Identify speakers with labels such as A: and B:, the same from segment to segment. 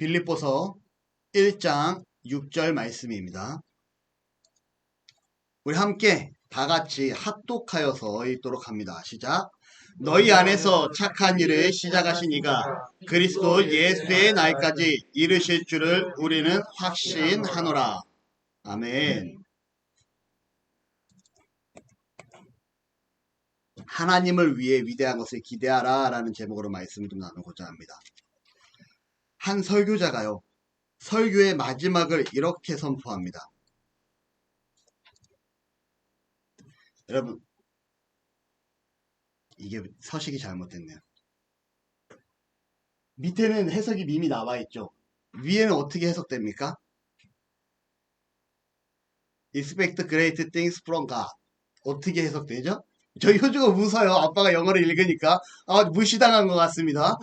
A: 빌립보서 1장 6절 말씀입니다. 우리 함께 다 같이 합독하여서 읽도록 합니다. 시작. 너희 안에서 착한 일을 시작하신 이가 그리스도 예수의 날까지 이르실 줄을 우리는 확신하노라. 아멘. 하나님을 위해 위대한 것을 기대하라 라는 제목으로 말씀을 좀 나누고자 합니다. 한 설교자가요, 설교의 마지막을 이렇게 선포합니다. 여러분, 이게 서식이 잘못됐네요. 밑에는 해석이 이미 나와 있죠. 위에는 어떻게 해석됩니까? Expect great things from God. 어떻게 해석되죠? 저희 효주가 웃어요. 아빠가 영어를 읽으니까. 무시당한 것 같습니다.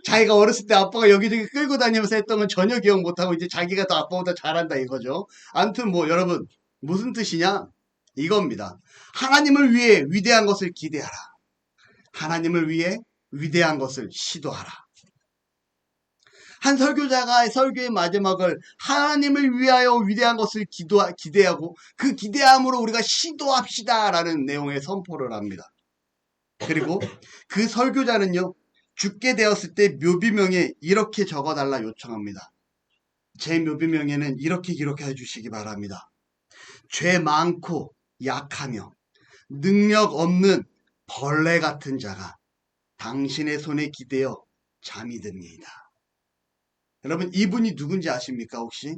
A: 자기가 어렸을 때 아빠가 여기저기 끌고 다니면서 했던 건 전혀 기억 못하고 이제 자기가 더 아빠보다 잘한다 이거죠. 아무튼 여러분 무슨 뜻이냐? 이겁니다. 하나님을 위해 위대한 것을 기대하라. 하나님을 위해 위대한 것을 시도하라. 한 설교자가 설교의 마지막을 하나님을 위하여 위대한 것을 기대하고 그 기대함으로 우리가 시도합시다 라는 내용의 선포를 합니다. 그리고 그 설교자는요, 죽게 되었을 때 묘비명에 이렇게 적어달라 요청합니다. 제 묘비명에는 이렇게 기록해 주시기 바랍니다. 죄 많고 약하며 능력 없는 벌레 같은 자가 당신의 손에 기대어 잠이 듭니다. 여러분, 이분이 누군지 아십니까 혹시?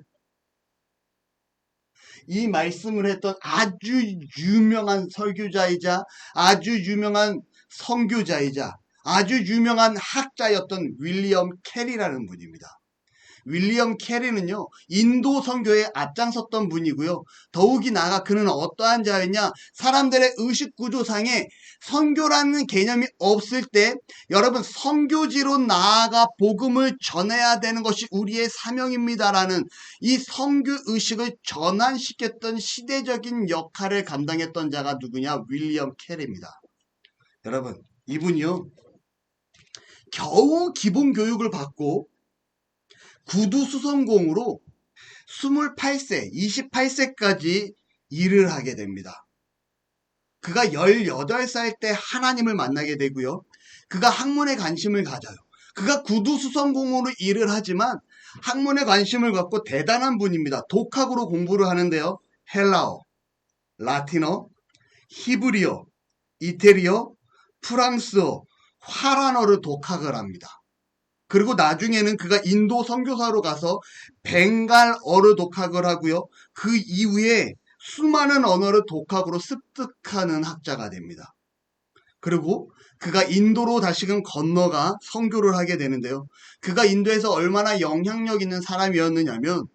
A: 이 말씀을 했던 아주 유명한 설교자이자 아주 유명한 선교자이자 아주 유명한 학자였던 윌리엄 캐리라는 분입니다. 윌리엄 캐리는요, 인도 선교에 앞장섰던 분이고요. 더욱이 나아가 그는 어떠한 자였냐? 사람들의 의식구조상에 선교라는 개념이 없을 때 여러분 선교지로 나아가 복음을 전해야 되는 것이 우리의 사명입니다라는 이 선교 의식을 전환시켰던 시대적인 역할을 감당했던 자가 누구냐? 윌리엄 캐리입니다. 여러분, 이분이요, 겨우 기본 교육을 받고 구두수선공으로 28세, 28세까지 일을 하게 됩니다. 그가 18살 때 하나님을 만나게 되고요. 그가 학문에 관심을 가져요. 그가 구두수선공으로 일을 하지만 학문에 관심을 갖고 대단한 분입니다. 독학으로 공부를 하는데요. 헬라어, 라틴어, 히브리어, 이태리어, 프랑스어, 화란어를 독학을 합니다. 그리고 나중에는 그가 인도 선교사로 가서 벵갈어를 독학을 하고요. 그 이후에 수많은 언어를 독학으로 습득하는 학자가 됩니다. 그리고 그가 인도로 다시금 건너가 선교를 하게 되는데요. 그가 인도에서 얼마나 영향력 있는 사람이었느냐면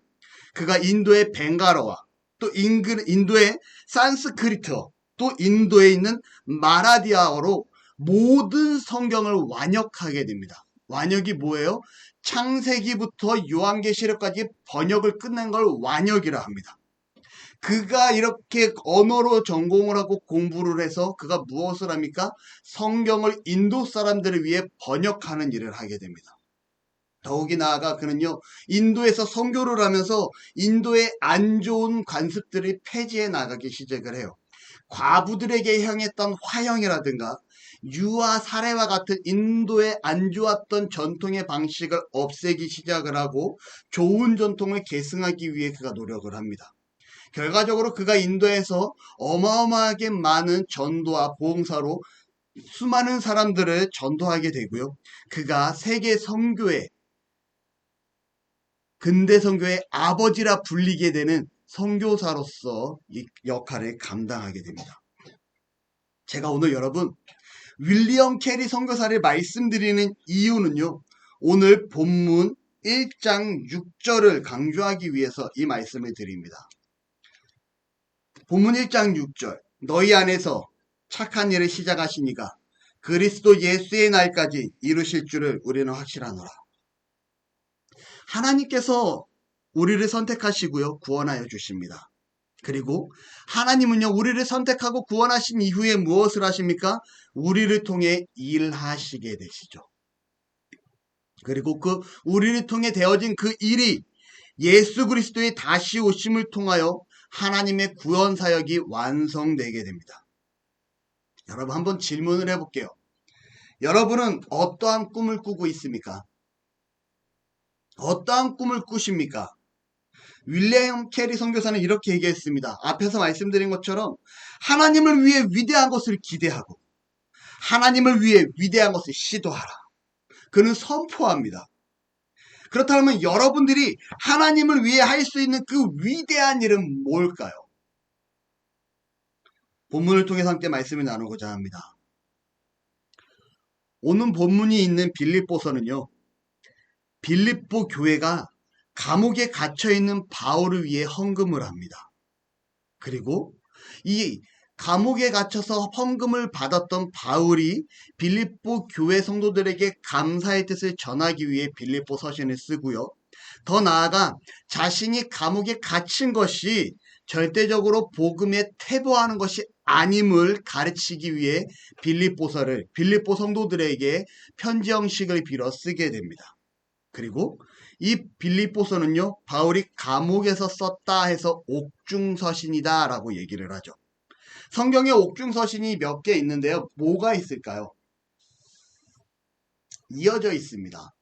A: 그가 인도의 벵갈어와 또 인도의 산스크리트어 또 인도에 있는 마라디아어로 모든 성경을 완역하게 됩니다. 완역이 뭐예요? 창세기부터 요한계시록까지 번역을 끝낸 걸 완역이라 합니다. 그가 이렇게 언어로 전공을 하고 공부를 해서 그가 무엇을 합니까? 성경을 인도 사람들을 위해 번역하는 일을 하게 됩니다. 더욱이 나아가 그는요, 인도에서 선교를 하면서 인도의 안 좋은 관습들을 폐지해 나가기 시작을 해요. 과부들에게 향했던 화형이라든가 유아 살해와 같은 인도의 안 좋았던 전통의 방식을 없애기 시작을 하고 좋은 전통을 계승하기 위해 그가 노력을 합니다. 결과적으로 그가 인도에서 어마어마하게 많은 전도와 봉사로 수많은 사람들을 전도하게 되고요. 그가 세계 선교의 근대 선교의 아버지라 불리게 되는 선교사로서 이 역할을 감당하게 됩니다. 제가 오늘 여러분 윌리엄 캐리 선교사를 말씀드리는 이유는요, 오늘 본문 1장 6절을 강조하기 위해서 이 말씀을 드립니다. 본문 1장 6절, 너희 안에서 착한 일을 시작하신 이가 그리스도 예수의 날까지 이루실 줄을 우리는 확실하노라. 하나님께서 우리를 선택하시고요, 구원하여 주십니다. 그리고 하나님은요, 우리를 선택하고 구원하신 이후에 무엇을 하십니까? 우리를 통해 일하시게 되시죠. 그리고 그 우리를 통해 되어진 그 일이 예수 그리스도의 다시 오심을 통하여 하나님의 구원 사역이 완성되게 됩니다. 여러분 한번 질문을 해볼게요. 여러분은 어떠한 꿈을 꾸고 있습니까? 어떠한 꿈을 꾸십니까? 윌리엄 캐리 선교사는 이렇게 얘기했습니다. 앞에서 말씀드린 것처럼 하나님을 위해 위대한 것을 기대하고 하나님을 위해 위대한 것을 시도하라. 그는 선포합니다. 그렇다면 여러분들이 하나님을 위해 할 수 있는 그 위대한 일은 뭘까요? 본문을 통해서 함께 말씀을 나누고자 합니다. 오늘 본문이 있는 빌립보서는요, 빌립보 교회가 감옥에 갇혀있는 바울을 위해 헌금을 합니다. 그리고 이 감옥에 갇혀서 헌금을 받았던 바울이 빌립보 교회 성도들에게 감사의 뜻을 전하기 위해 빌립보 서신을 쓰고요. 더 나아가 자신이 감옥에 갇힌 것이 절대적으로 복음에 퇴보하는 것이 아님을 가르치기 위해 빌립보서를 빌립보 성도들에게 편지 형식을 빌어 쓰게 됩니다. 그리고 이 빌립보서는요, 바울이 감옥에서 썼다 해서 옥중서신이다 라고 얘기를 하죠. 성경에 옥중서신이 몇 개 있는데요. 뭐가 있을까요? 이어져 있습니다.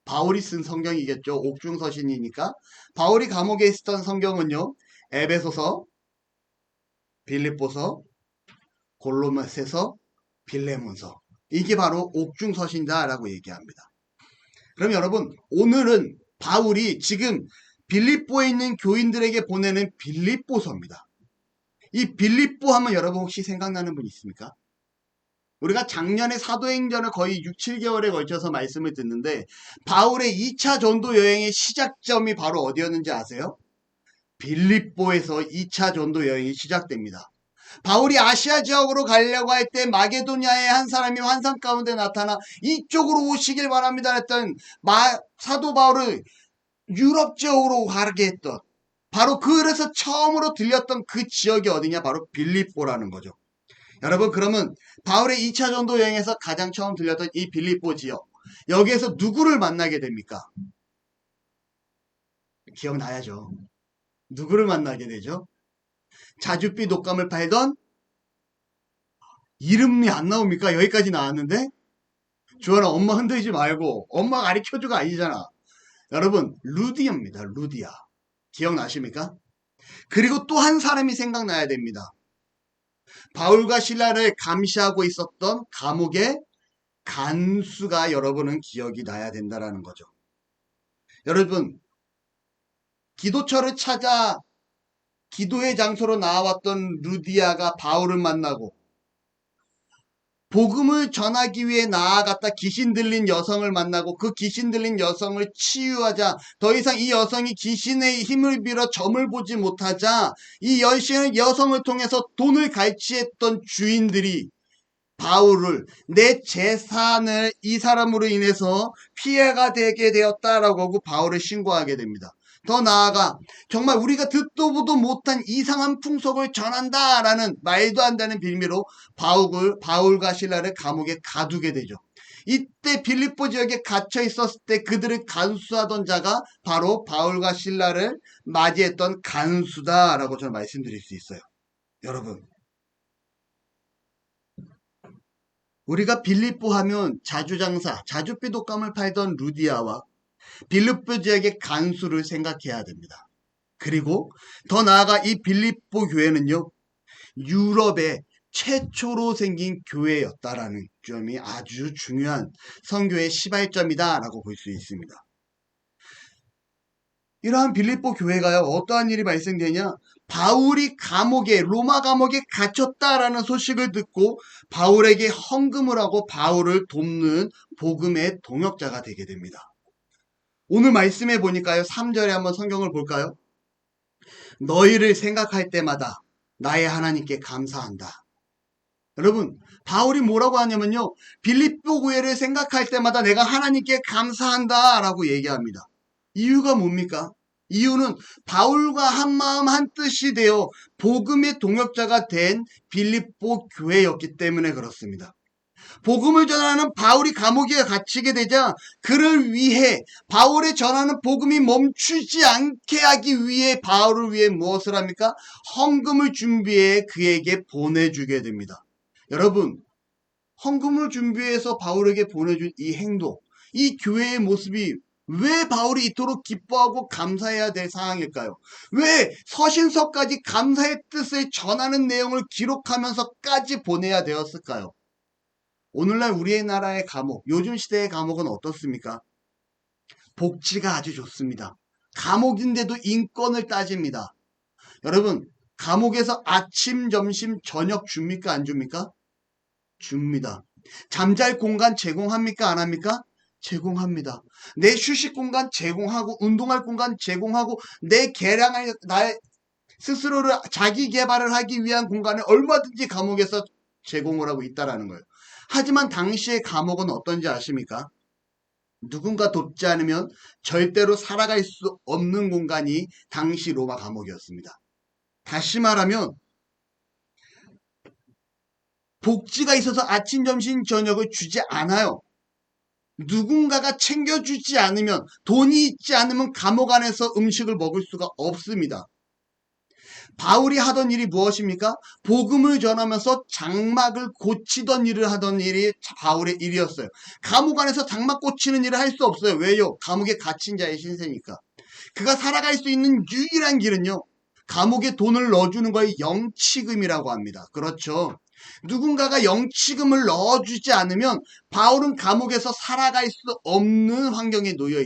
A: 바울이 쓴 성경이겠죠. 옥중서신이니까. 바울이 감옥에 있었던 성경은요, 에베소서, 빌립보서, 골로새서, 빌레몬서. 이게 바로 옥중서신이다 라고 얘기합니다. 그럼 여러분, 오늘은 바울이 지금 빌립보에 있는 교인들에게 보내는 빌립보서입니다. 이 빌립보 하면 여러분 혹시 생각나는 분 있습니까? 우리가 작년에 사도행전을 거의 6, 7개월에 걸쳐서 말씀을 듣는데 바울의 2차 전도 여행의 시작점이 바로 어디였는지 아세요? 빌립보에서 2차 전도 여행이 시작됩니다. 바울이 아시아 지역으로 가려고 할 때 마게도냐의 한 사람이 환상 가운데 나타나 이쪽으로 오시길 바랍니다 했던 사도 바울을 유럽 지역으로 가게 했던 바로 그래서 처음으로 들렸던 그 지역이 어디냐? 바로 빌립보라는 거죠. 여러분 그러면 바울의 2차 전도 여행에서 가장 처음 들렸던 이 빌립보 지역 여기에서 누구를 만나게 됩니까? 기억나야죠. 누구를 만나게 되죠? 자줏빛 옷감을 팔던 이름이 안 나옵니까? 여기까지 나왔는데 주원아 엄마 흔들지 말고 엄마 가르쳐주가 아니잖아. 여러분 루디아입니다. 루디아. 기억나십니까? 그리고 또 한 사람이 생각나야 됩니다. 바울과 실라를 감시하고 있었던 감옥의 간수가 여러분은 기억이 나야 된다는 거죠. 여러분 기도처를 찾아 기도의 장소로 나왔던 루디아가 바울을 만나고 복음을 전하기 위해 나아갔다 귀신 들린 여성을 만나고 그 귀신 들린 여성을 치유하자 더 이상 이 여성이 귀신의 힘을 빌어 점을 보지 못하자 이 여성을 통해서 돈을 갈취했던 주인들이 바울을 내 재산을 이 사람으로 인해서 피해가 되게 되었다라고 하고 바울을 신고하게 됩니다. 더 나아가 정말 우리가 듣도 보도 못한 이상한 풍속을 전한다라는 말도 안 되는 빌미로 바울과 실라를 감옥에 가두게 되죠. 이때 빌립보 지역에 갇혀 있었을 때 그들을 간수하던 자가 바로 바울과 실라를 맞이했던 간수다라고 저는 말씀드릴 수 있어요. 여러분 우리가 빌립보 하면 자주장사, 자줏빛 옷감을 팔던 루디아와 빌립보 지역의 간수를 생각해야 됩니다. 그리고 더 나아가 이 빌립보 교회는요, 유럽의 최초로 생긴 교회였다라는 점이 아주 중요한 선교의 시발점이다라고 볼 수 있습니다. 이러한 빌립보 교회가요, 어떠한 일이 발생되냐? 바울이 로마 감옥에 갇혔다라는 소식을 듣고 바울에게 헌금을 하고 바울을 돕는 복음의 동역자가 되게 됩니다. 오늘 말씀해 보니까요, 3절에 한번 성경을 볼까요? 너희를 생각할 때마다 나의 하나님께 감사한다. 여러분, 바울이 뭐라고 하냐면요, 빌립보 교회를 생각할 때마다 내가 하나님께 감사한다 라고 얘기합니다. 이유가 뭡니까? 이유는 바울과 한마음 한뜻이 되어 복음의 동역자가 된 빌립보 교회였기 때문에 그렇습니다. 복음을 전하는 바울이 감옥에 갇히게 되자 그를 위해 바울의 전하는 복음이 멈추지 않게 하기 위해 바울을 위해 무엇을 합니까? 헌금을 준비해 그에게 보내주게 됩니다. 여러분, 헌금을 준비해서 바울에게 보내준 이 행동, 이 교회의 모습이 왜 바울이 이토록 기뻐하고 감사해야 될 상황일까요? 왜 서신서까지 감사의 뜻을 전하는 내용을 기록하면서까지 보내야 되었을까요? 오늘날 우리의 나라의 감옥, 요즘 시대의 감옥은 어떻습니까? 복지가 아주 좋습니다. 감옥인데도 인권을 따집니다. 여러분, 감옥에서 아침, 점심, 저녁 줍니까? 안 줍니까? 줍니다. 잠잘 공간 제공합니까? 안 합니까? 제공합니다. 내 휴식 공간 제공하고, 운동할 공간 제공하고, 내 개량을, 나의 스스로를 자기 개발을 하기 위한 공간을 얼마든지 감옥에서 제공을 하고 있다라는 거예요. 하지만 당시의 감옥은 어떤지 아십니까? 누군가 돕지 않으면 절대로 살아갈 수 없는 공간이 당시 로마 감옥이었습니다. 다시 말하면 복지가 있어서 아침, 점심, 저녁을 주지 않아요. 누군가가 챙겨주지 않으면, 돈이 있지 않으면 감옥 안에서 음식을 먹을 수가 없습니다. 바울이 하던 일이 무엇입니까? 복음을 전하면서 장막을 고치던 일을 하던 일이 바울의 일이었어요. 감옥 안에서 장막 고치는 일을 할 수 없어요. 왜요? 감옥에 갇힌 자의 신세니까. 그가 살아갈 수 있는 유일한 길은요, 감옥에 돈을 넣어주는 걸 영치금이라고 합니다. 그렇죠. 누군가가 영치금을 넣어주지 않으면 바울은 감옥에서 살아갈 수 없는 환경에 놓여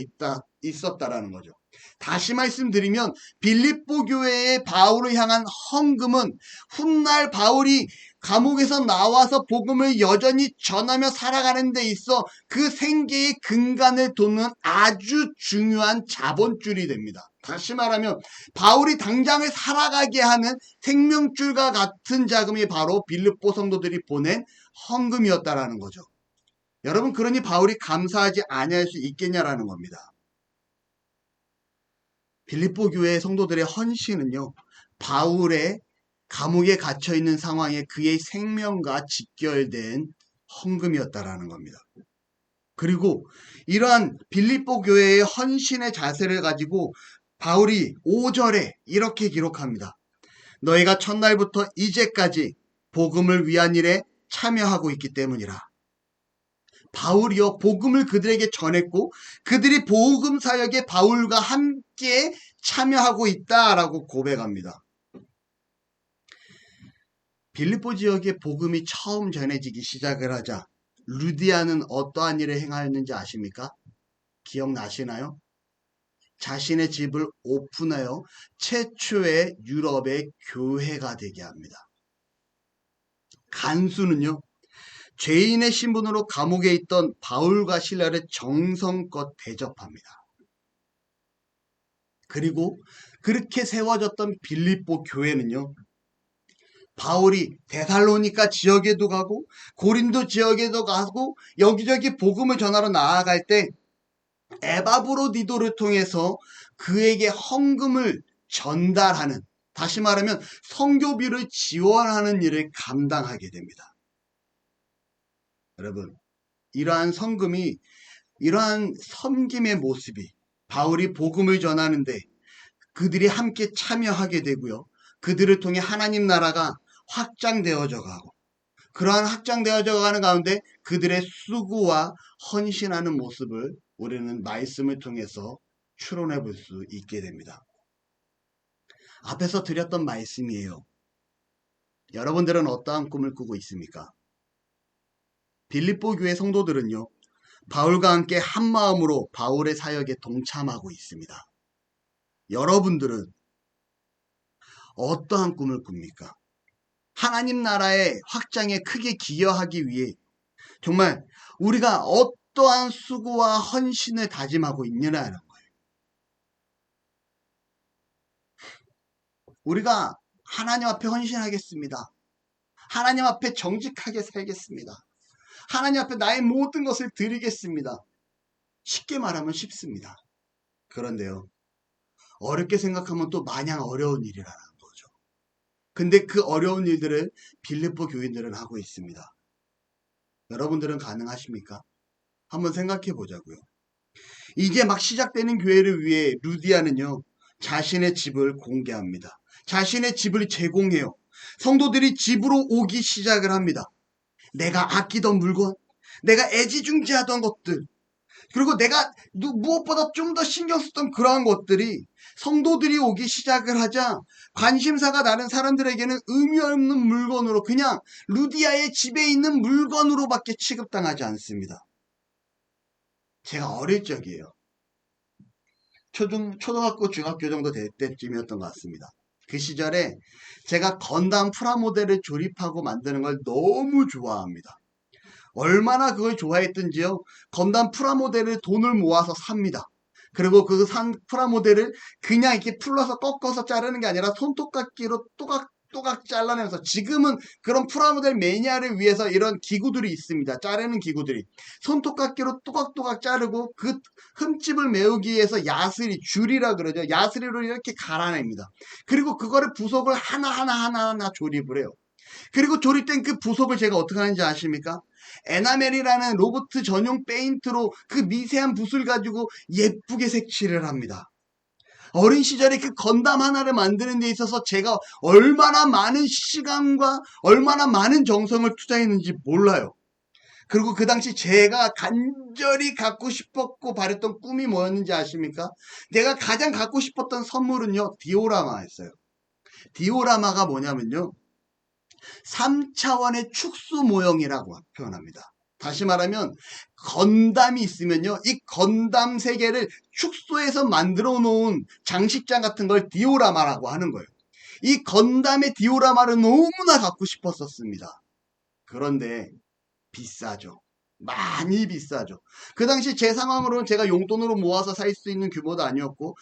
A: 있었다라는 거죠. 다시 말씀드리면 빌립보 교회의 바울을 향한 헌금은 훗날 바울이 감옥에서 나와서 복음을 여전히 전하며 살아가는 데 있어 그 생계의 근간을 돕는 아주 중요한 자본줄이 됩니다. 다시 말하면 바울이 당장을 살아가게 하는 생명줄과 같은 자금이 바로 빌립보 성도들이 보낸 헌금이었다라는 거죠. 여러분, 그러니 바울이 감사하지 아니할 수 있겠냐라는 겁니다. 빌립보 교회 성도들의 헌신은요, 바울의 감옥에 갇혀 있는 상황에 그의 생명과 직결된 헌금이었다라는 겁니다. 그리고 이러한 빌립보 교회의 헌신의 자세를 가지고 바울이 5절에 이렇게 기록합니다. 너희가 첫날부터 이제까지 복음을 위한 일에 참여하고 있기 때문이라. 바울이요, 복음을 그들에게 전했고 그들이 복음 사역에 바울과 함께 참여하고 있다라고 고백합니다. 빌립보 지역에 복음이 처음 전해지기 시작을 하자 루디아는 어떠한 일을 행하였는지 아십니까? 기억나시나요? 자신의 집을 오픈하여 최초의 유럽의 교회가 되게 합니다. 간수는요, 죄인의 신분으로 감옥에 있던 바울과 실라를 정성껏 대접합니다. 그리고 그렇게 세워졌던 빌립보 교회는요, 바울이 데살로니가 지역에도 가고 고린도 지역에도 가고 여기저기 복음을 전하러 나아갈 때 에바브로디도를 통해서 그에게 헌금을 전달하는, 다시 말하면 선교비를 지원하는 일을 감당하게 됩니다. 여러분, 이러한 성금이, 이러한 섬김의 모습이 바울이 복음을 전하는데 그들이 함께 참여하게 되고요, 그들을 통해 하나님 나라가 확장되어져 가고, 그러한 확장되어져 가는 가운데 그들의 수고와 헌신하는 모습을 우리는 말씀을 통해서 추론해 볼 수 있게 됩니다. 앞에서 드렸던 말씀이에요. 여러분들은 어떠한 꿈을 꾸고 있습니까? 빌립보 교회 성도들은요, 바울과 함께 한 마음으로 바울의 사역에 동참하고 있습니다. 여러분들은 어떠한 꿈을 꿉니까? 하나님 나라의 확장에 크게 기여하기 위해 정말 우리가 어떠한 수고와 헌신을 다짐하고 있느냐는 거예요. 우리가 하나님 앞에 헌신하겠습니다. 하나님 앞에 정직하게 살겠습니다. 하나님 앞에 나의 모든 것을 드리겠습니다. 쉽게 말하면 쉽습니다. 그런데요, 어렵게 생각하면 또 마냥 어려운 일이라는 거죠. 근데 그 어려운 일들을 빌립보 교인들은 하고 있습니다. 여러분들은 가능하십니까? 한번 생각해 보자고요. 이제 막 시작되는 교회를 위해 루디아는요, 자신의 집을 공개합니다. 자신의 집을 제공해요. 성도들이 집으로 오기 시작을 합니다. 내가 아끼던 물건, 내가 애지중지하던 것들, 그리고 내가 무엇보다 좀 더 신경 썼던 그러한 것들이 성도들이 오기 시작을 하자 관심사가 다른 사람들에게는 의미 없는 물건으로, 그냥 루디아의 집에 있는 물건으로밖에 취급당하지 않습니다. 제가 어릴 적이에요. 초등학교, 중학교 정도 될 때쯤이었던 것 같습니다. 그 시절에 제가 건담 프라모델을 조립하고 만드는 걸 너무 좋아합니다. 얼마나 그걸 좋아했던지요. 건담 프라모델을 돈을 모아서 삽니다. 그리고 그 산 프라모델을 그냥 이렇게 풀러서 꺾어서 자르는 게 아니라 손톱깎이로 또각또각 잘라내면서, 지금은 그런 프라모델 매니아를 위해서 이런 기구들이 있습니다. 자르는 기구들이. 손톱깎이로 또각또각 자르고 그 흠집을 메우기 위해서 야스리, 줄이라 그러죠. 야스리로 이렇게 갈아냅니다. 그리고 그거를 부속을 하나하나 조립을 해요. 그리고 조립된 그 부속을 제가 어떻게 하는지 아십니까? 에나멜이라는 로봇 전용 페인트로 그 미세한 붓을 가지고 예쁘게 색칠을 합니다. 어린 시절에 그 건담 하나를 만드는 데 있어서 제가 얼마나 많은 시간과 얼마나 많은 정성을 투자했는지 몰라요. 그리고 그 당시 제가 간절히 갖고 싶었고 바랬던 꿈이 뭐였는지 아십니까? 내가 가장 갖고 싶었던 선물은요, 디오라마였어요. 디오라마가 뭐냐면요, 3차원의 축소 모형이라고 표현합니다. 다시 말하면 건담이 있으면요, 이 건담 세계를 축소해서 만들어 놓은 장식장 같은 걸 디오라마라고 하는 거예요. 이 건담의 디오라마를 너무나 갖고 싶었었습니다. 그런데 비싸죠. 많이 비싸죠. 그 당시 제 상황으로는 제가 용돈으로 모아서 살 수 있는 규모도 아니었고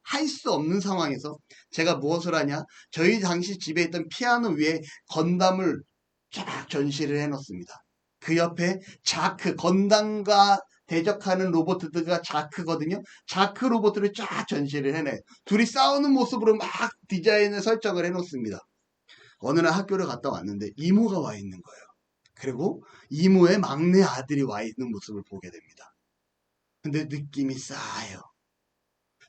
A: 할 수 없는 상황에서 제가 무엇을 하냐, 저희 당시 집에 있던 피아노 위에 건담을 쫙 전시를 해놓습니다. 그 옆에 자크, 건담과 대적하는 로봇들과 자크거든요. 자크 로봇들을 쫙 전시를 해내요. 둘이 싸우는 모습으로 막 디자인을 설정을 해놓습니다. 어느 날 학교를 갔다 왔는데 이모가 와 있는 거예요. 그리고 이모의 막내 아들이 와 있는 모습을 보게 됩니다. 근데 느낌이 싸해요.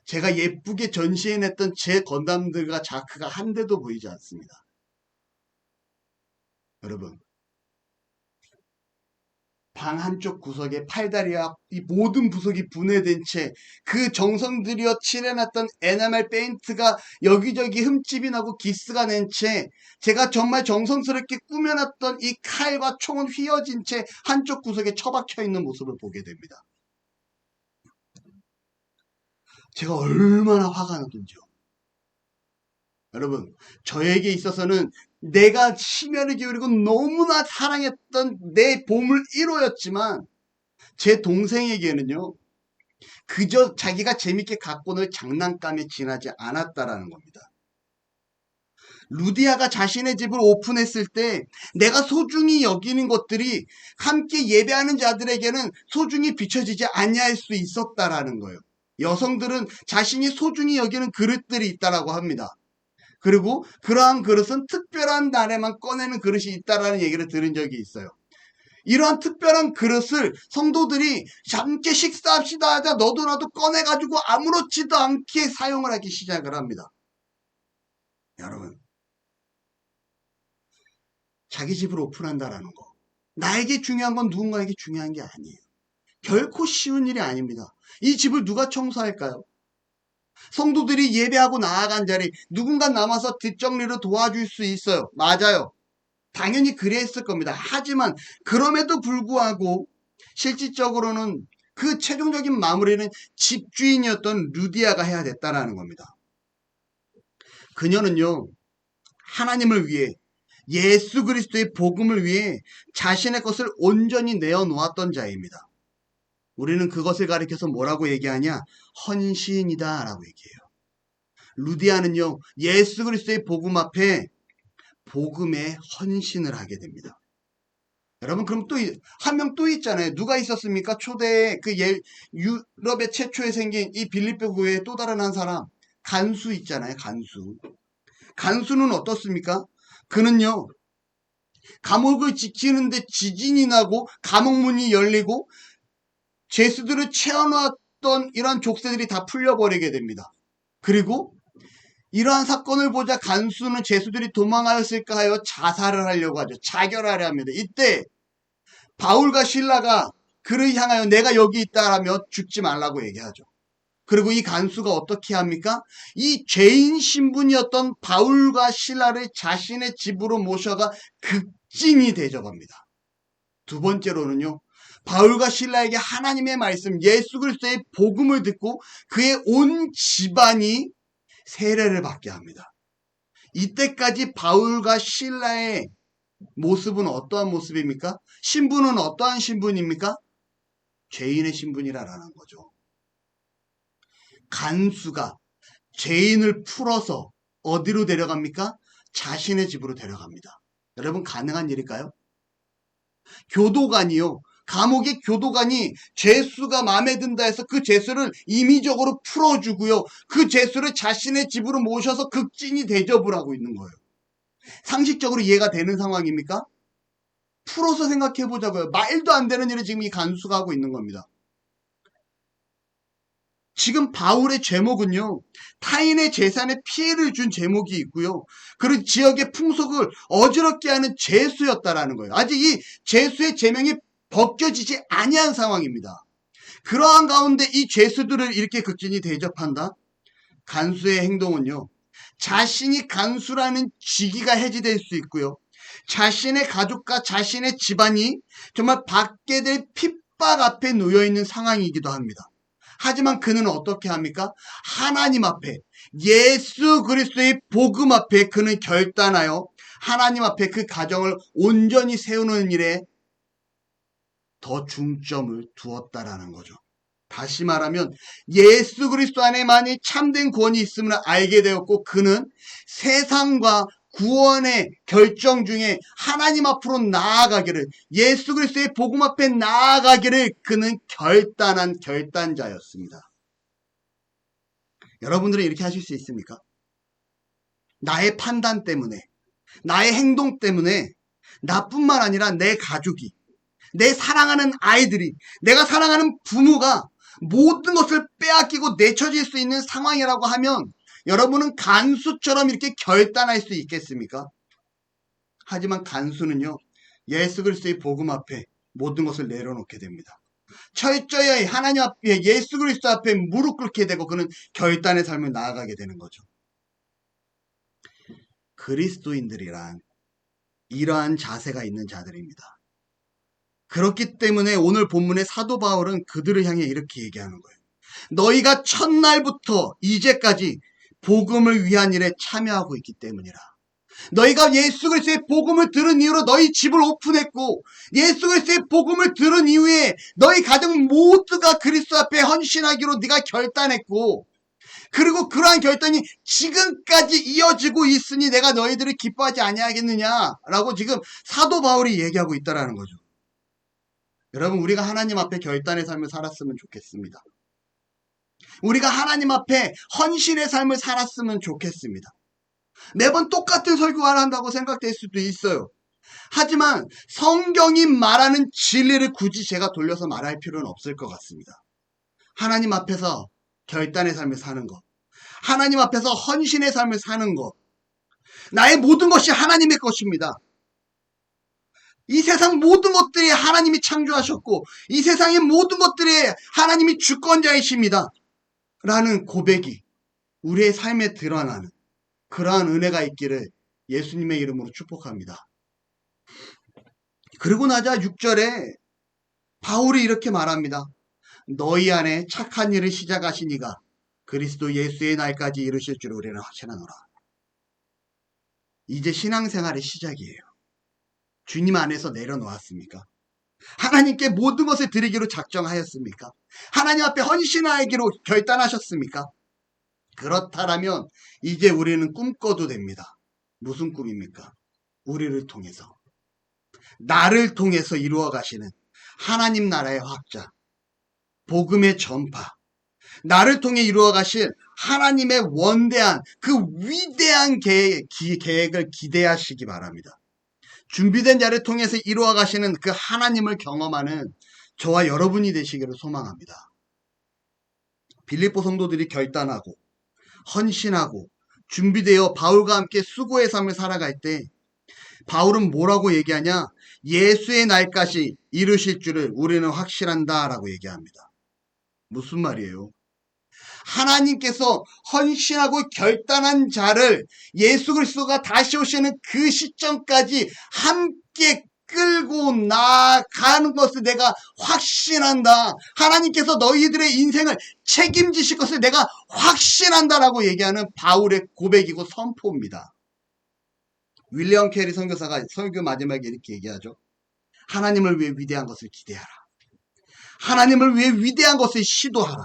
A: 제가 예쁘게 전시해냈던 제 건담들과 자크가 한 대도 보이지 않습니다. 여러분, 방 한쪽 구석에 팔다리와 이 모든 부속이 분해된 채 그 정성 들여 칠해놨던 에나멜 페인트가 여기저기 흠집이 나고 기스가 낸 채 제가 정말 정성스럽게 꾸며놨던 이 칼과 총은 휘어진 채 한쪽 구석에 처박혀 있는 모습을 보게 됩니다. 제가 얼마나 화가 나던지요. 여러분, 저에게 있어서는 내가 심혈을 기울이고 너무나 사랑했던 내 보물 1호였지만 제 동생에게는요, 그저 자기가 재밌게 갖고 놀 장난감에 지나지 않았다라는 겁니다. 루디아가 자신의 집을 오픈했을 때 내가 소중히 여기는 것들이 함께 예배하는 자들에게는 소중히 비춰지지 아니할 수 있었다라는 거예요. 여성들은 자신이 소중히 여기는 그릇들이 있다라고 합니다. 그리고 그러한 그릇은 특별한 날에만 꺼내는 그릇이 있다라는 얘기를 들은 적이 있어요. 이러한 특별한 그릇을 성도들이 함께 식사합시다 하자 너도 나도 꺼내가지고 아무렇지도 않게 사용을 하기 시작을 합니다. 여러분, 자기 집을 오픈한다라는 거, 나에게 중요한 건 누군가에게 중요한 게 아니에요. 결코 쉬운 일이 아닙니다. 이 집을 누가 청소할까요? 성도들이 예배하고 나아간 자리 누군가 남아서 뒷정리를 도와줄 수 있어요. 맞아요. 당연히 그랬을 겁니다. 하지만 그럼에도 불구하고 실질적으로는 그 최종적인 마무리는 집주인이었던 루디아가 해야 됐다라는 겁니다. 그녀는요, 하나님을 위해, 예수 그리스도의 복음을 위해 자신의 것을 온전히 내어놓았던 자입니다. 우리는 그것을 가리켜서 뭐라고 얘기하냐? 헌신이다 라고 얘기해요. 루디아는요, 예수 그리스도의 복음 앞에 복음에 헌신을 하게 됩니다. 여러분, 그럼 또 한 명 또 있잖아요. 누가 있었습니까? 초대에 유럽의 최초에 생긴 이 빌립보 교회의 또 다른 한 사람, 간수 있잖아요. 간수. 간수는 어떻습니까? 그는요, 감옥을 지키는데 지진이 나고 감옥문이 열리고 죄수들을 채워놨던 이러한 족쇄들이 다 풀려버리게 됩니다. 그리고 이러한 사건을 보자 간수는 죄수들이 도망하였을까 하여 자살을 하려고 하죠. 자결하려 합니다. 이때 바울과 실라가 그를 향하여 내가 여기 있다 하며 죽지 말라고 얘기하죠. 그리고 이 간수가 어떻게 합니까? 이 죄인 신분이었던 바울과 실라를 자신의 집으로 모셔가 극진히 대접합니다. 두 번째로는요, 바울과 실라에게 하나님의 말씀, 예수 그리스도의 복음을 듣고 그의 온 집안이 세례를 받게 합니다. 이때까지 바울과 실라의 모습은 어떠한 모습입니까? 신분은 어떠한 신분입니까? 죄인의 신분이라는 거죠. 간수가 죄인을 풀어서 어디로 데려갑니까? 자신의 집으로 데려갑니다. 여러분, 가능한 일일까요? 교도관이요. 감옥의 교도관이 죄수가 마음에 든다 해서 그 죄수를 임의적으로 풀어주고요. 그 죄수를 자신의 집으로 모셔서 극진히 대접을 하고 있는 거예요. 상식적으로 이해가 되는 상황입니까? 풀어서 생각해 보자고요. 말도 안 되는 일을 지금 이 간수가 하고 있는 겁니다. 지금 바울의 제목은요, 타인의 재산에 피해를 준 제목이 있고요. 그리고 지역의 풍속을 어지럽게 하는 죄수였다라는 거예요. 아직 이 죄수의 제명이 벗겨지지 아니한 상황입니다. 그러한 가운데 이 죄수들을 이렇게 극진히 대접한다? 간수의 행동은요, 자신이 간수라는 직위가 해지될 수 있고요. 자신의 가족과 자신의 집안이 정말 받게 될 핍박 앞에 놓여있는 상황이기도 합니다. 하지만 그는 어떻게 합니까? 하나님 앞에, 예수 그리스도의 복음 앞에 그는 결단하여 하나님 앞에 그 가정을 온전히 세우는 일에 더 중점을 두었다라는 거죠. 다시 말하면 예수 그리스도 안에만이 참된 구원이 있음을 알게 되었고, 그는 세상과 구원의 결정 중에 하나님 앞으로 나아가기를, 예수 그리스도의 복음 앞에 나아가기를 그는 결단한 결단자였습니다. 여러분들은 이렇게 하실 수 있습니까? 나의 판단 때문에, 나의 행동 때문에 나뿐만 아니라 내 가족이, 내 사랑하는 아이들이, 내가 사랑하는 부모가 모든 것을 빼앗기고 내쳐질 수 있는 상황이라고 하면 여러분은 간수처럼 이렇게 결단할 수 있겠습니까? 하지만 간수는요, 예수 그리스도의 복음 앞에 모든 것을 내려놓게 됩니다. 철저히 하나님 앞에, 예수 그리스도 앞에 무릎 꿇게 되고 그는 결단의 삶을 나아가게 되는 거죠. 그리스도인들이란 이러한 자세가 있는 자들입니다. 그렇기 때문에 오늘 본문의 사도 바울은 그들을 향해 이렇게 얘기하는 거예요. 너희가 첫날부터 이제까지 복음을 위한 일에 참여하고 있기 때문이라. 너희가 예수 그리스도의 복음을 들은 이후로 너희 집을 오픈했고, 예수 그리스도의 복음을 들은 이후에 너희 가정 모두가 그리스도 앞에 헌신하기로 네가 결단했고, 그리고 그러한 결단이 지금까지 이어지고 있으니 내가 너희들을 기뻐하지 아니하겠느냐라고 지금 사도 바울이 얘기하고 있다라는 거죠. 여러분, 우리가 하나님 앞에 결단의 삶을 살았으면 좋겠습니다. 우리가 하나님 앞에 헌신의 삶을 살았으면 좋겠습니다. 매번 똑같은 설교를 한다고 생각될 수도 있어요. 하지만 성경이 말하는 진리를 굳이 제가 돌려서 말할 필요는 없을 것 같습니다. 하나님 앞에서 결단의 삶을 사는 것, 하나님 앞에서 헌신의 삶을 사는 것, 나의 모든 것이 하나님의 것입니다. 이 세상 모든 것들이 하나님이 창조하셨고, 이 세상의 모든 것들이 하나님이 주권자이십니다. 라는 고백이 우리의 삶에 드러나는 그러한 은혜가 있기를 예수님의 이름으로 축복합니다. 그리고 나자 6절에 바울이 이렇게 말합니다. 너희 안에 착한 일을 시작하신 이가 그리스도 예수의 날까지 이루실 줄 우리는 확신하노라. 이제 신앙생활의 시작이에요. 주님 안에서 내려놓았습니까? 하나님께 모든 것을 드리기로 작정하였습니까? 하나님 앞에 헌신하기로 결단하셨습니까? 그렇다면 이제 우리는 꿈꿔도 됩니다. 무슨 꿈입니까? 우리를 통해서, 나를 통해서 이루어 가시는 하나님 나라의 확장, 복음의 전파, 나를 통해 이루어 가실 하나님의 원대한 그 위대한 계획을 기대하시기 바랍니다. 준비된 자를 통해서 이루어 가시는 그 하나님을 경험하는 저와 여러분이 되시기를 소망합니다. 빌립보 성도들이 결단하고 헌신하고 준비되어 바울과 함께 수고의 삶을 살아갈 때 바울은 뭐라고 얘기하냐? 예수의 날까지 이루실 줄을 우리는 확실한다 라고 얘기합니다. 무슨 말이에요? 하나님께서 헌신하고 결단한 자를 예수 그리스도가 다시 오시는 그 시점까지 함께 끌고 나가는 것을 내가 확신한다. 하나님께서 너희들의 인생을 책임지실 것을 내가 확신한다라고 얘기하는 바울의 고백이고 선포입니다. 윌리엄 캐리 선교사가 설교 마지막에 이렇게 얘기하죠. 하나님을 위해 위대한 것을 기대하라. 하나님을 위해 위대한 것을 시도하라.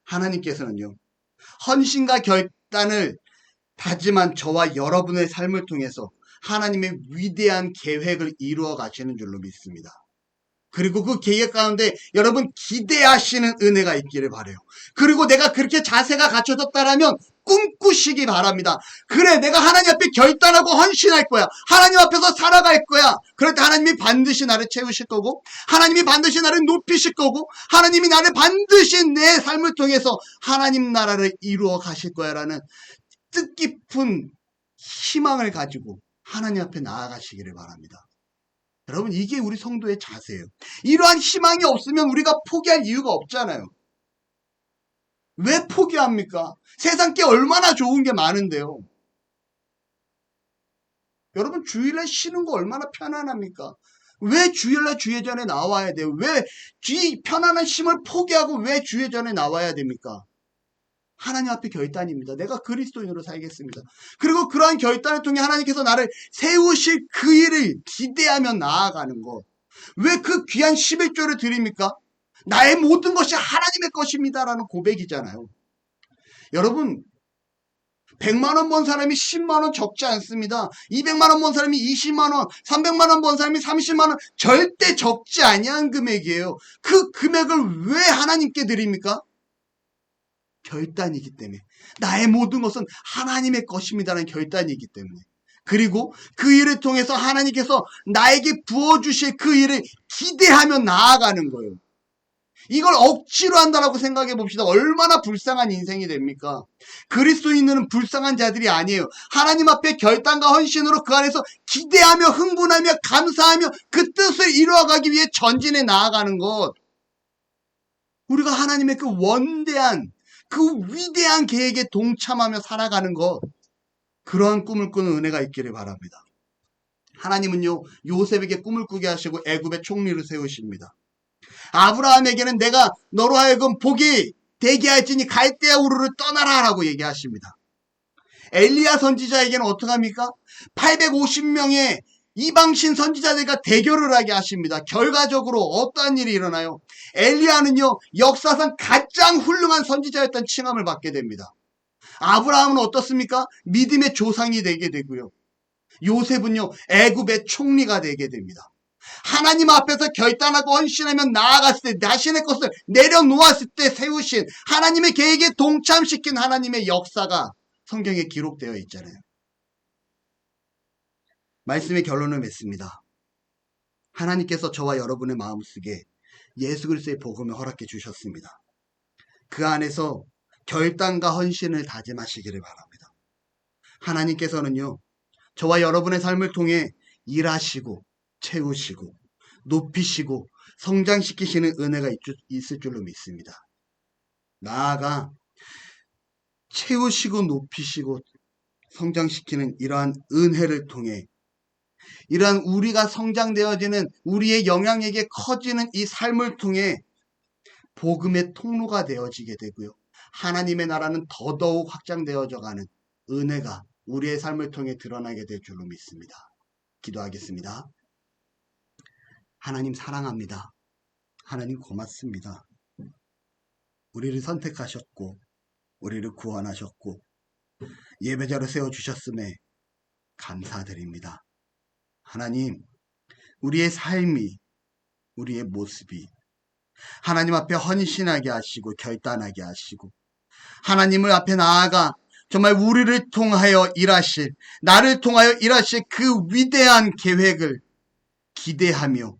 A: 하나님께서는요, 헌신과 결단을 다짐한 저와 여러분의 삶을 통해서 하나님의 위대한 계획을 이루어 가시는 줄로 믿습니다. 그리고 그 계획 가운데 여러분 기대하시는 은혜가 있기를 바라요. 그리고 내가 그렇게 자세가 갖춰졌다라면 꿈꾸시기 바랍니다. 그래, 내가 하나님 앞에 결단하고 헌신할 거야. 하나님 앞에서 살아갈 거야. 그럴 때 하나님이 반드시 나를 채우실 거고, 하나님이 반드시 나를 높이실 거고, 하나님이 나를 반드시 내 삶을 통해서 하나님 나라를 이루어 가실 거야라는 뜻깊은 희망을 가지고 하나님 앞에 나아가시기를 바랍니다. 여러분, 이게 우리 성도의 자세예요. 이러한 희망이 없으면 우리가 포기할 이유가 없잖아요. 왜 포기합니까? 세상 게 얼마나 좋은 게 많은데요. 여러분, 주일날 쉬는 거 얼마나 편안합니까? 왜 주일날 주예전에 나와야 돼요? 왜 이 편안한 쉼을 포기하고 왜 주예전에 나와야 됩니까? 하나님 앞에 결단입니다. 내가 그리스도인으로 살겠습니다. 그리고 그러한 결단을 통해 하나님께서 나를 세우실 그 일을 기대하며 나아가는 것. 왜 그 귀한 11조를 드립니까? 나의 모든 것이 하나님의 것입니다라는 고백이잖아요. 여러분, 100만 원 번 사람이 10만 원 적지 않습니다. 200만 원 번 사람이 20만 원, 300만 원 번 사람이 30만 원, 절대 적지 아니한 금액이에요. 그 금액을 왜 하나님께 드립니까? 결단이기 때문에. 나의 모든 것은 하나님의 것입니다라는 결단이기 때문에. 그리고 그 일을 통해서 하나님께서 나에게 부어주실 그 일을 기대하며 나아가는 거예요. 이걸 억지로 한다라고 생각해 봅시다. 얼마나 불쌍한 인생이 됩니까? 그리스도인들은 불쌍한 자들이 아니에요. 하나님 앞에 결단과 헌신으로 그 안에서 기대하며 흥분하며 감사하며 그 뜻을 이루어가기 위해 전진해 나아가는 것. 우리가 하나님의 그 원대한 그 위대한 계획에 동참하며 살아가는 것, 그러한 꿈을 꾸는 은혜가 있기를 바랍니다. 하나님은요, 요셉에게 꿈을 꾸게 하시고 애굽의 총리를 세우십니다. 아브라함에게는 내가 너로 하여금 복이 되게 할지니 갈대아 우르를 떠나라 라고 얘기하십니다. 엘리야 선지자에게는 어떡합니까? 850명의 이방신 선지자들과 대결을 하게 하십니다. 결과적으로 어떠한 일이 일어나요? 엘리야는요, 역사상 가장 훌륭한 선지자였던 칭함을 받게 됩니다. 아브라함은 어떻습니까? 믿음의 조상이 되게 되고요. 요셉은요, 애굽의 총리가 되게 됩니다. 하나님 앞에서 결단하고 헌신하며 나아갔을 때, 자신의 것을 내려놓았을 때 세우신 하나님의 계획에 동참시킨 하나님의 역사가 성경에 기록되어 있잖아요. 말씀의 결론을 맺습니다. 하나님께서 저와 여러분의 마음속에 예수 그리스도의 복음을 허락해 주셨습니다. 그 안에서 결단과 헌신을 다짐하시기를 바랍니다. 하나님께서는요, 저와 여러분의 삶을 통해 일하시고 채우시고 높이시고 성장시키시는 은혜가 있을 줄로 믿습니다. 나아가 채우시고 높이시고 성장시키는 이러한 은혜를 통해 이러한 우리가 성장되어지는 우리의 영향력이 커지는 이 삶을 통해 복음의 통로가 되어지게 되고요. 하나님의 나라는 더더욱 확장되어져 가는 은혜가 우리의 삶을 통해 드러나게 될 줄로 믿습니다. 기도하겠습니다. 하나님 사랑합니다. 하나님 고맙습니다. 우리를 선택하셨고 우리를 구원하셨고 예배자로 세워주셨음에 감사드립니다. 하나님, 우리의 삶이, 우리의 모습이 하나님 앞에 헌신하게 하시고 결단하게 하시고 하나님을 앞에 나아가 정말 우리를 통하여 일하실, 나를 통하여 일하실 그 위대한 계획을 기대하며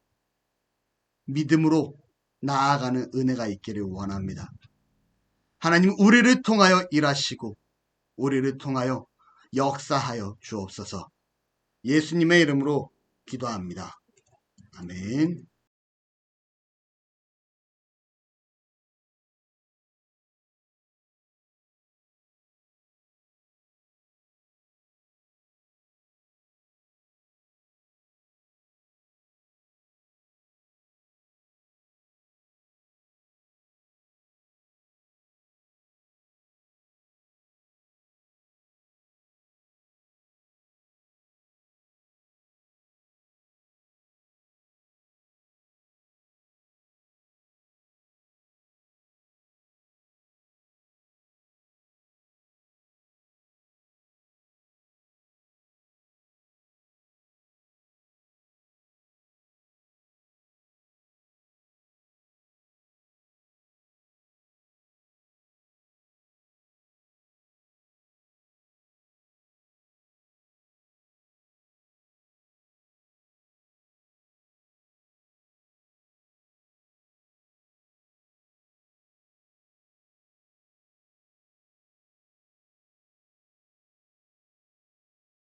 A: 믿음으로 나아가는 은혜가 있기를 원합니다. 하나님, 우리를 통하여 일하시고 우리를 통하여 역사하여 주옵소서. 예수님의 이름으로 기도합니다. 아멘.